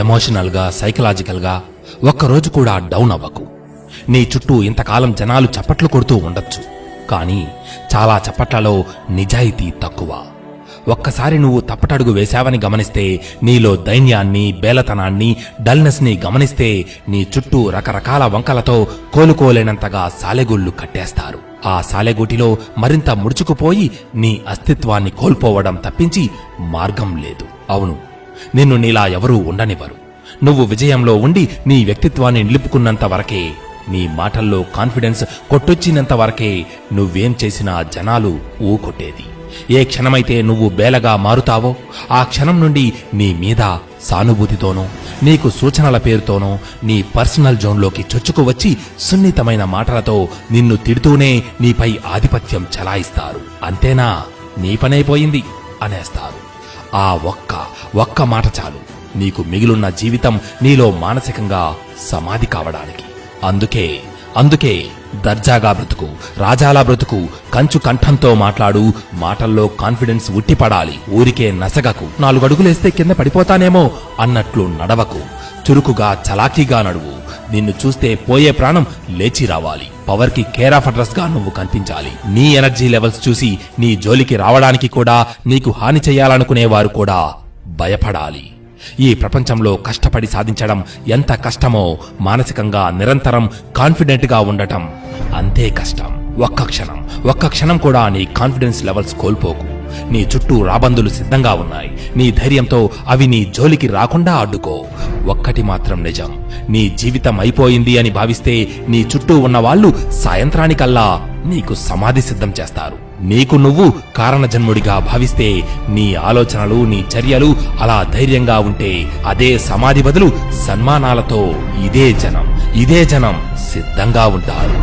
ఎమోషనల్గా, సైకలాజికల్గా ఒక్కరోజు కూడా డౌన్ అవ్వకు. నీ చుట్టూ ఇంతకాలం జనాలు చప్పట్లు కొడుతూ ఉండొచ్చు, కానీ చాలా చప్పట్లలో నిజాయితీ తక్కువ. ఒక్కసారి నువ్వు తప్పటడుగు వేశావని గమనిస్తే, నీలో దైన్యాన్ని, బేలతనాన్ని, డల్నెస్ని గమనిస్తే నీ చుట్టూ రకరకాల వంకలతో కోలుకోలేనంతగా సాలెగూళ్లు కట్టేస్తారు. ఆ సాలెగూటిలో మరింత ముడుచుకుపోయి నీ అస్తిత్వాన్ని కోల్పోవడం తప్పించి మార్గం లేదు. అవును, నిన్ను నీలా ఎవరూ ఉండనివ్వరు. నువ్వు విజయంలో ఉండి నీ వ్యక్తిత్వాన్ని నిలుపుకున్నంత వరకే, నీ మాటల్లో కాన్ఫిడెన్స్ కొట్టొచ్చినంత వరకే నువ్వేం చేసినా జనాలు ఊకొట్టేది. ఏ క్షణమైతే నువ్వు బేలగా మారుతావో, ఆ క్షణం నుండి నీ మీద సానుభూతితోనో, నీకు సూచనల పేరుతోనో నీ పర్సనల్ జోన్లోకి చొచ్చుకు వచ్చి సున్నితమైన మాటలతో నిన్ను తిడుతూనే నీపై ఆధిపత్యం చెలాయిస్తారు. అంతేనా, నీ పనైపోయింది అనేస్తారు. ఆ ఒక్క మాట చాలు నీకు మిగిలున్న జీవితం నీలో మానసికంగా సమాధి కావడానికి. అందుకే దర్జాగా బ్రతుకు, రాజాలా బ్రతుకు, కంచు కంఠంతో మాట్లాడు, మాటల్లో కాన్ఫిడెన్స్ ఉట్టిపడాలి. ఊరికే నసగకు. 4 అడుగులేస్తే కింద పడిపోతానేమో అన్నట్లు నడవకు. చురుకుగా, చలాకీగా నడువు. నిన్ను చూస్తే పోయే ప్రాణం లేచి రావాలి. పవర్ కి కేర్ ఆఫ్ అడ్రస్ గా నువ్వు కనిపించాలి. నీ ఎనర్జీ లెవెల్స్ చూసి నీ జోలికి రావడానికి కూడా, నీకు హాని చెయ్యాలనుకునేవారు కూడా భయపడాలి. ఈ ప్రపంచంలో కష్టపడి సాధించడం ఎంత కష్టమో, మానసికంగా నిరంతరం కాన్ఫిడెంట్ గా ఉండటం అంతే కష్టం. ఒక్క క్షణం కూడా నీ కాన్ఫిడెన్స్ లెవెల్స్ కోల్పోకు. నీ చుట్టూ రాబందులు సిద్ధంగా ఉన్నాయి. నీ ధైర్యంతో అవి నీ జోలికి రాకుండా అడ్డుకో. ఒక్కటి మాత్రం నిజం, నీ జీవితం అయిపోయింది అని భావిస్తే నీ చుట్టూ ఉన్నవాళ్లు సాయంత్రానికల్లా నీకు సమాధి సిద్ధం చేస్తారు. నీకు నువ్వు కారణజన్ముడిగా భావిస్తే, నీ ఆలోచనలు, నీ చర్యలు అలా ధైర్యంగా ఉంటే, అదే సమాధి బదులు సన్మానాలతో ఇదే జనం సిద్ధంగా ఉంటారు.